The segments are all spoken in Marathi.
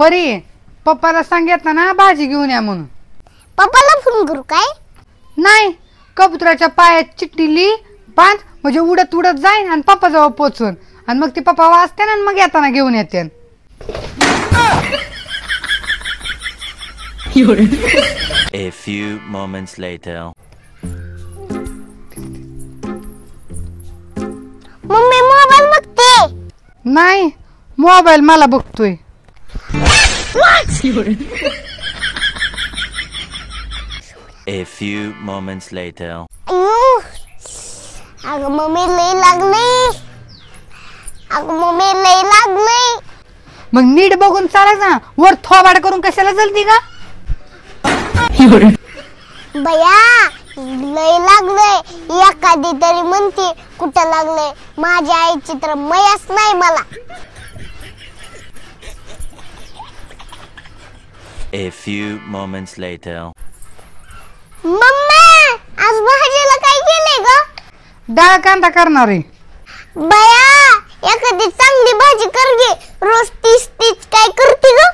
परी पप्पाला सांगितलं ना भाजी घेऊन या म्हणून. पप्पाला फोन करू काय? नाही, कबुतराच्या पायात चिट्टी बांध म्हणजे उडत उडत जाईन आणि पप्पा जवळ पोचून आणि मग ती पप्पा वाचते ना मग येताना घेऊन येते. A few moments later. Mummy mobile बघते. नाही, मोबाईल मला बघतोय. A few moments later. अगं मम्मी लई लागली. अगं मम्मी लई लागली. मग नीट बघून चालायचं ना, वर थोबाड करून कशाला चलती का? बया लई लागलंय. एखादी तरी म्हणते कुठं लागलंय. माझ्या आईची तर मयाच नाही मला. A few moments later. मम्मा आज भाजीला काय केलंय ग? डाळ कांदा करणार आहे. बया एखादी चांगली भाजी कर गे. रोज तीच तीच काय करते ग?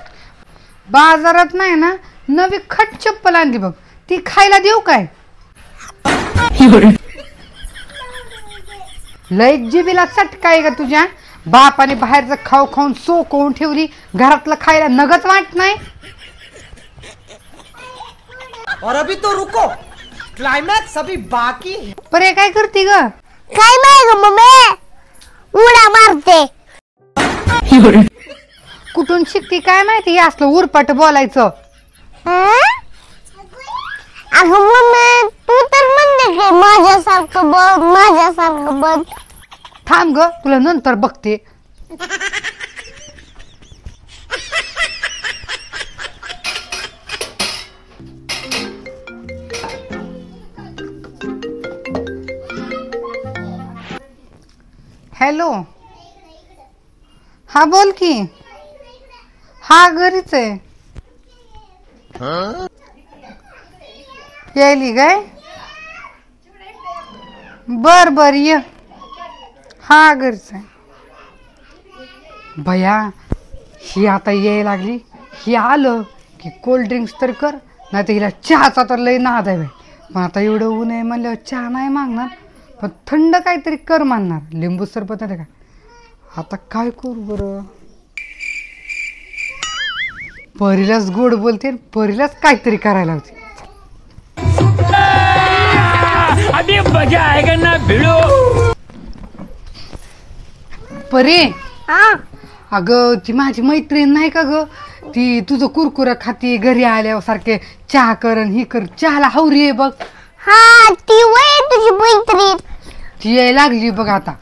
बाजारात नाही ना नवी खट चप्पल आणली बघ, ती खायला देऊ काय? लय जिबीला चटकाय का तुझ्या? बापाने बाहेरचं खाऊ खाऊन सोकवून ठेवली, घरातलं खायला नगच वाट नाही. और अभी तो रुको, क्लाइमैक्स अभी बाकी है. परे काय करते ग? काय नाही ग मम्मी, उड्या मारते. कुठून शिकती काय माहिती हे असलं उरपट बोलायचं. अगं मम्मी तू तर म्हणते की माझ्यासारखं बघ माझ्यासारखं बघ. थांब ग, तुला नंतर बघते. हॅलो, हा बोल की. हा घरीच आहे. यायली काय? बर बर ये. हा घरीच आहे. भया ही आता यायला लागली. ही आलं की कोल्ड ड्रिंक्स तर कर, नाही तर हिला चहाचा तर लय नाद आहे. पण आता एवढं ऊन आहे म्हणल्यावर चहा नाही मागणार, पण थंड काहीतरी कर मानणार. लिंबू सरबत आहे का? आता काय करू बरं? परीलाच गोड बोलते, परीलाच काहीतरी करायला होते. अभी मजा आएगा ना भिड़ो. परी अगं ती माझी मैत्रीण नाही का ग, ती तुझं कुरकुरा खाती घरी आल्यावर सारखे चहा कर ही कर. चहाला हवरी आहे बघ. हा ती वय तुझी मैत्रीण. ती यायला लागली बघ आता.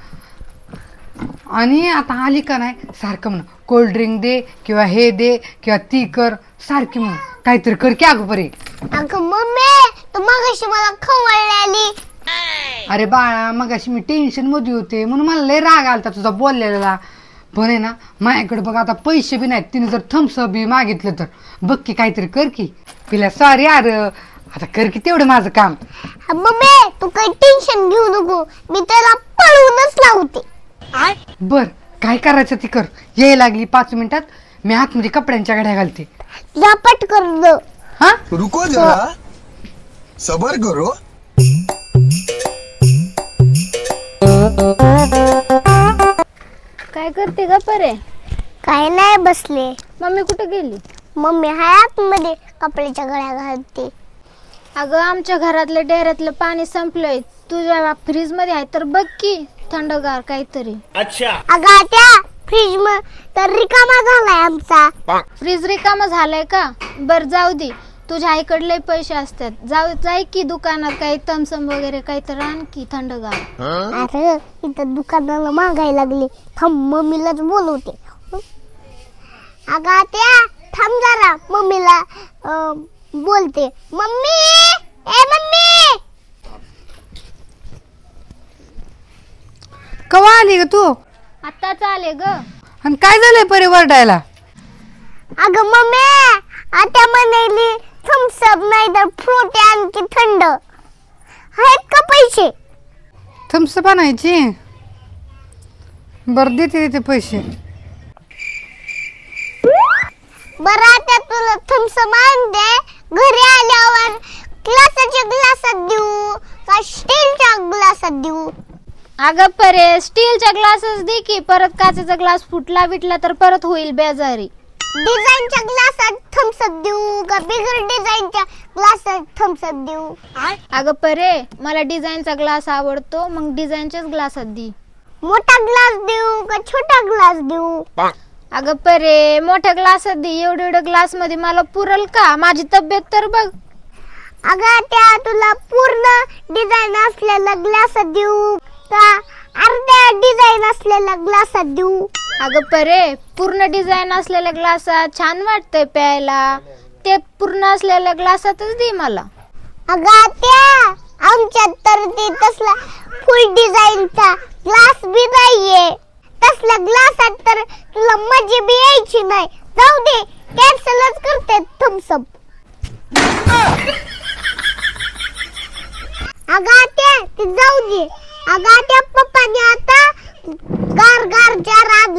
आणि आता आली का नाही सारखं म्हणा कोल्ड ड्रिंक दे किंवा हे दे किंवा ती कर, सारखी म्हणून काहीतरी कर की अगं परी. अगं मम्मी तू मगाशी मला खवळली. अरे बाळा मगाशी मी टेन्शन मध्ये होते म्हणून मला लय राग आलता तुझा बोललेला. पण आहे ना माझ्याकडे बघ आता पैसे बी नाहीत. तिने जर थम्सअप बी मागितलं तर बघ की काहीतरी कर की. पिल्या सॉरी यार, आता कर की तेवढं माझं काम. मम्मी तू काही टेन्शन घेऊ नको, मी त्याला पळवूनच लावते. बर काय करायचं ती कर. यायला लागली 5 मिनिटात. मी आतमध्ये कपड्यांच्या घड्या घालते. जा पटकन. हा रुको जरा, सबर करो. काय करते ग परे? काय नाही बसले. मम्मी कुठे गेली? मम्मी हाय आतमध्ये कपड्याच्या गळ्या घालते. अगं आमच्या घरातलं डेऱ्यातलं पाणी संपलंय. तुझ्या फ्रीज मध्ये आहे तर बघ की थंडगार काहीतरी. अच्छा. अगं त्या फ्रीज तर रिकामा झालाय आमचा. फ्रीज रिकामा झालाय का? बर जाऊ दे, तुझ्या आईकडे लय पैसे असतात. जाय की दुकानात काही थम्सअप वगैरे काही तर आण की थंडगार. अरे इथं दुकानाला मागायला लागली. थांब मम्मीलाच बोलवते. अगं त्या थांब जरा, मम्मीला बोलते. मम्मी ए मम्मी. कवा आली ग तू? आताच आले ग. आणि काय झालंय परी वरडायला? अगं मम्मी आता म्हणाली थम्सअप नाही तर फ्रूटी आणखी थंड आहेत का पैसे? थम्सअप आणायची? बर देते पैसे. बरं आता तुला थम्सअप आणते, घरी आल्यावर ग्लासाच्या ग्लासात देऊ का स्टीलच्या ग्लासात देऊ? अगं परे, स्टीलच्या ग्लासच दे की, परत काचेचा ग्लास फुटला बिटला तर परत होईल बेजारी. डिझाईनच्या ग्लासात थम्सअप देऊ का बिगर डिझाईनच्या ग्लासात थम्सअप देऊ? अगं परे, मला डिझाईनचा ग्लास आवडतो, मग डिझाईनच्याच ग्लासात दे. मोठा ग्लास देऊ का छोटा ग्लास देऊ? अगं परे, मोठ्या ग्लासात दे. एवढ्या ग्लास मध्ये मला पुरल का? माझी तब्येत तर बघ. अगं त्या तुला पूर्ण डिझाईन असलेला ग्लासात देऊ का अर्ध्या डिझाईन असलेला ग्लासात देऊ? अगं परे, पूर्ण डिझाईन असलेल्या ग्लासात छान वाटतंय प्यायला, ते पूर्ण असलेल्या ग्लासातच दे मला. अगं त्या आमच्यात तर ते तसला फुल डिझाईनचा ग्लास बी नाहीये. तसल्या ग्लासात तर तुला मजा बी यायची नाही. जाऊ दे, कॅन्सलच करते थम्सअप. अगं त्या ते जाऊ दे. अगं त्या पप्पाने आता गार गारच्या रात